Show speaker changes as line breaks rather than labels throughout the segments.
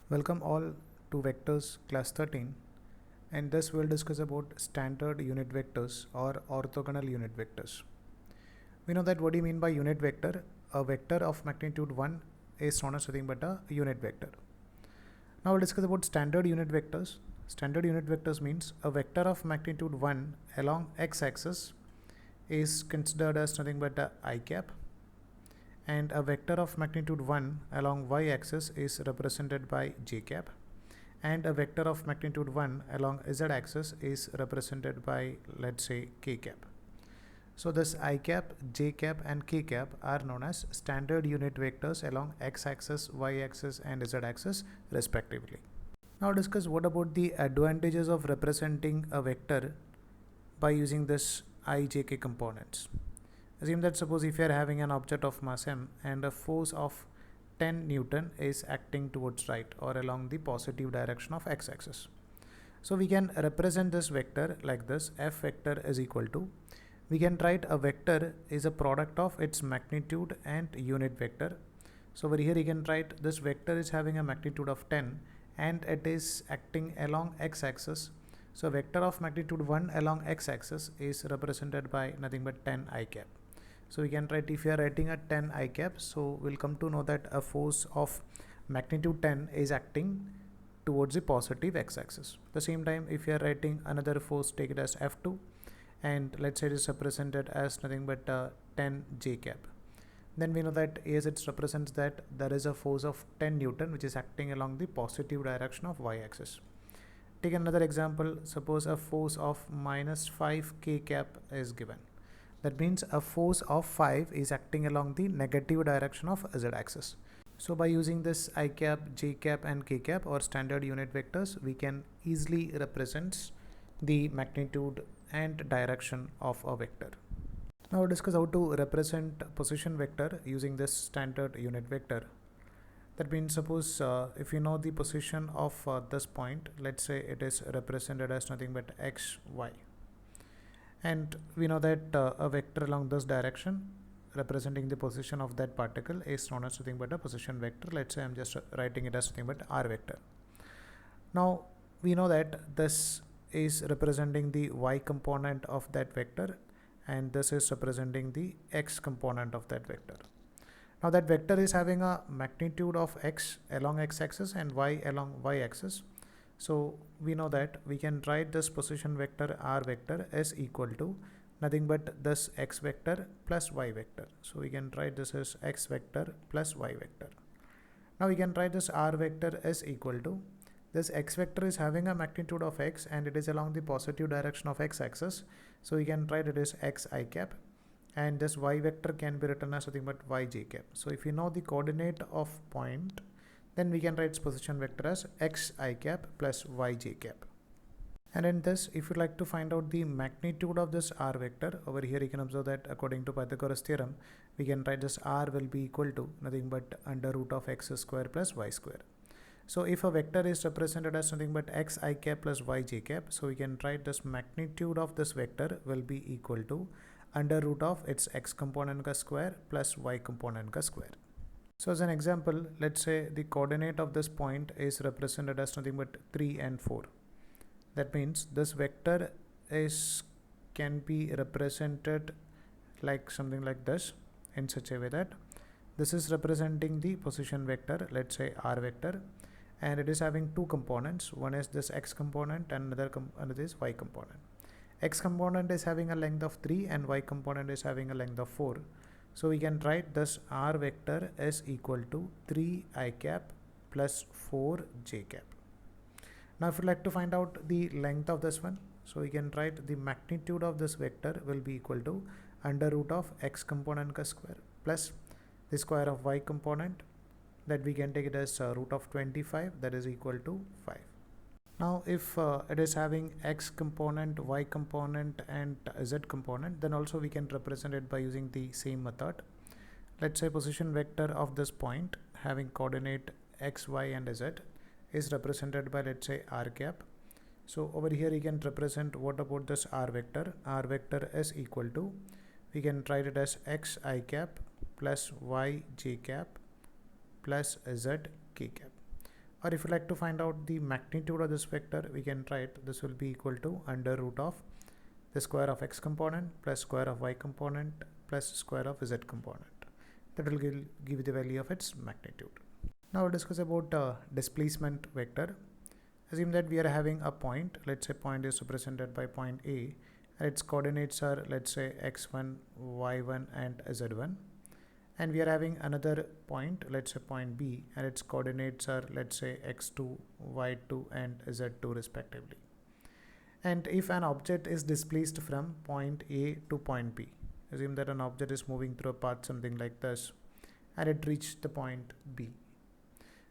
Welcome all to Vectors class 13, and this will discuss about standard unit vectors or orthogonal unit vectors. We know that what do you mean by unit vector? A vector of magnitude 1 is known as nothing but a unit vector. Now we'll discuss about standard unit vectors. Standard unit vectors means a vector of magnitude 1 along x-axis is considered as nothing but a I cap, and a vector of magnitude 1 along y-axis is represented by j cap, and a vector of magnitude 1 along z-axis is represented by, let's say, k cap. So this I cap, j cap and k cap are known as standard unit vectors along x-axis, y-axis and z-axis respectively. Now discuss what about the advantages of representing a vector by using this I, j, k components. Assume that suppose if you are having an object of mass m and a force of 10 Newton is acting towards right or along the positive direction of x-axis. So we can represent this vector like this. F vector is equal to, we can write a vector is a product of its magnitude and unit vector. So over here you can write this vector is having a magnitude of 10 and it is acting along x-axis. So vector of magnitude 1 along x-axis is represented by nothing but 10 I cap. So we can write, if you are writing a 10 I cap, so we'll come to know that a force of magnitude 10 is acting towards the positive x-axis. At the same time, if you are writing another force, take it as F2, and let's say it is represented as nothing but 10 J cap. Then we know that as it represents that there is a force of 10 Newton which is acting along the positive direction of y-axis. Take another example. Suppose a force of minus 5 K cap is given. That means a force of 5 is acting along the negative direction of z-axis. So by using this I cap, j cap and k cap or standard unit vectors, we can easily represent the magnitude and direction of a vector. Now we'll discuss how to represent position vector using this standard unit vector. That means suppose if you know the position of this point, let's say it is represented as nothing but x, y. And we know that a vector along this direction representing the position of that particle is known as nothing but a position vector. Let's say I'm just writing it as nothing but r vector. Now we know that this is representing the y component of that vector and this is representing the x component of that vector. Now that vector is having a magnitude of x along x-axis and y along y-axis. So we know that we can write this position vector r vector as equal to nothing but this x vector plus y vector. So we can write this as x vector plus y vector. Now we can write this r vector as equal to, this x vector is having a magnitude of x and it is along the positive direction of x-axis. So we can write it as x I cap, and this y vector can be written as nothing but y j cap. So if you know the coordinate of point, then we can write its position vector as x I cap plus y j cap. And in this, if you like to find out the magnitude of this r vector, over here you can observe that according to Pythagoras theorem, we can write this r will be equal to nothing but under root of x square plus y square. So if a vector is represented as nothing but x I cap plus y j cap, so we can write this magnitude of this vector will be equal to under root of its x component ka square plus y component ka square. So as an example, let's say the coordinate of this point is represented as nothing but 3 and 4. That means this vector can be represented like something like this, in such a way that this is representing the position vector, let's say r vector, and it is having two components. One is this x component and another is y component. X component is having a length of 3 and y component is having a length of 4. So we can write this r vector is equal to 3 I cap plus 4 j cap. Now if you'd like to find out the length of this one, so we can write the magnitude of this vector will be equal to under root of x component ka square plus the square of y component, that we can take it as root of 25, that is equal to 5. Now if it is having x component, y component and z component, then also we can represent it by using the same method. Let's say position vector of this point having coordinate x, y and z is represented by, let's say, r cap. So over here you can represent what about this r vector. R vector is equal to, we can write it as x I cap plus y j cap plus z k cap. Or if you like to find out the magnitude of this vector, we can write this will be equal to under root of the square of x component plus square of y component plus square of z component. That will give the value of its magnitude. Now we'll discuss about displacement vector. Assume that we are having a point. Let's say point is represented by point A, and its coordinates are, let's say, x1, y1 and z1. And we are having another point, let's say point B, and its coordinates are, let's say, x2, y2 and z2 respectively. And if an object is displaced from point A to point B, assume that an object is moving through a path something like this, and it reached the point B.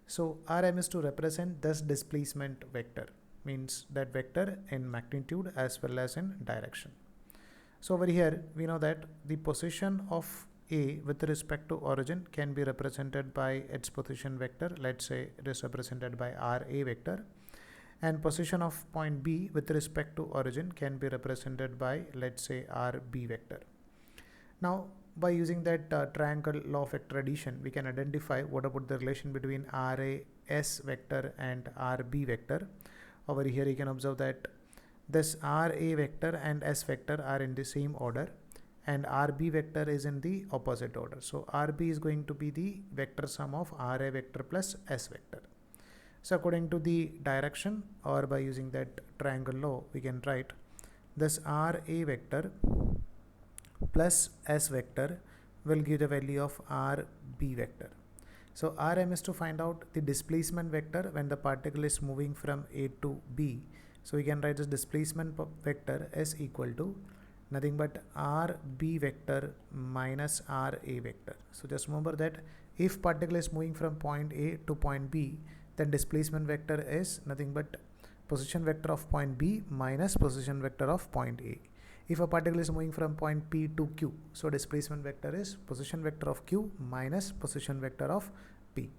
So Rm is to represent this displacement vector, means that vector in magnitude as well as in direction. So over here we know that the position of A with respect to origin can be represented by its position vector. Let's say it is represented by Ra vector, and position of point B with respect to origin can be represented by, let's say, Rb vector. Now by using that triangle law of vector addition, we can identify what about the relation between Ras vector and Rb vector. Over here you can observe that this Ra vector and S vector are in the same order, and Rb vector is in the opposite order. So Rb is going to be the vector sum of Ra vector plus S vector. So according to the direction, or by using that triangle law, we can write this Ra vector plus S vector will give the value of Rb vector. So Rm is to find out the displacement vector when the particle is moving from A to B. So we can write this displacement vector is equal to nothing but Rb vector minus Ra vector. So just remember that if particle is moving from point A to point B, then displacement vector is nothing but position vector of point B minus position vector of point A. If a particle is moving from point P to Q, so displacement vector is position vector of Q minus position vector of P.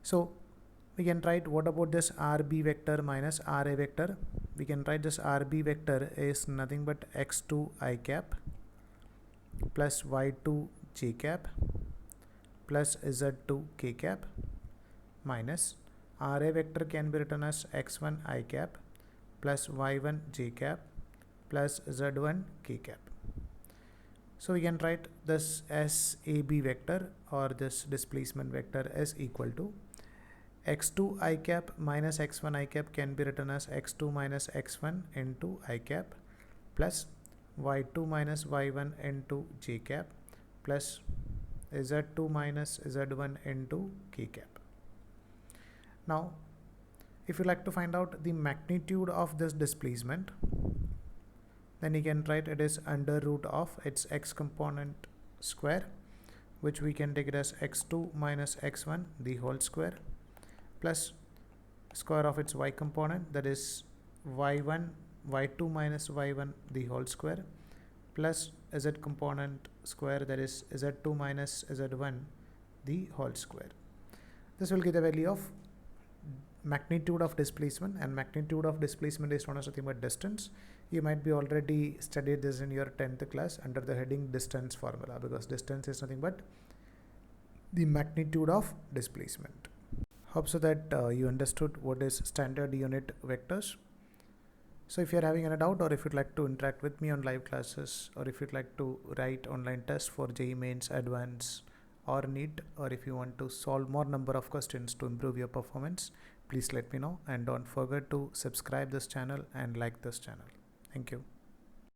So we can write what about this Rb vector minus Ra vector. We can write this Rb vector is nothing but x2 I cap plus y2 j cap plus z2 k cap minus Ra vector can be written as x1 I cap plus y1 j cap plus z1 k cap. So we can write this SAB vector, or this displacement vector, is equal to x2 I cap minus x1 I cap can be written as x2 minus x1 into I cap plus y2 minus y1 into j cap plus z2 minus z1 into k cap. Now if you like to find out the magnitude of this displacement, then you can write it is under root of its x component square, which we can take it as x2 minus x1 the whole square plus square of its y component, that is y2 minus y1 the whole square plus z component square, that is z2 minus z1 the whole square. This will give the value of magnitude of displacement, and magnitude of displacement is known as nothing but distance. You might be already studied this in your 10th class under the heading distance formula, because distance is nothing but the magnitude of displacement. Hope so that you understood what is standard unit vectors. So if you are having any doubt, or if you'd like to interact with me on live classes, or if you'd like to write online tests for JEE Mains, Advanced or NEET, or if you want to solve more number of questions to improve your performance, please let me know, and don't forget to subscribe this channel and like this channel. Thank you.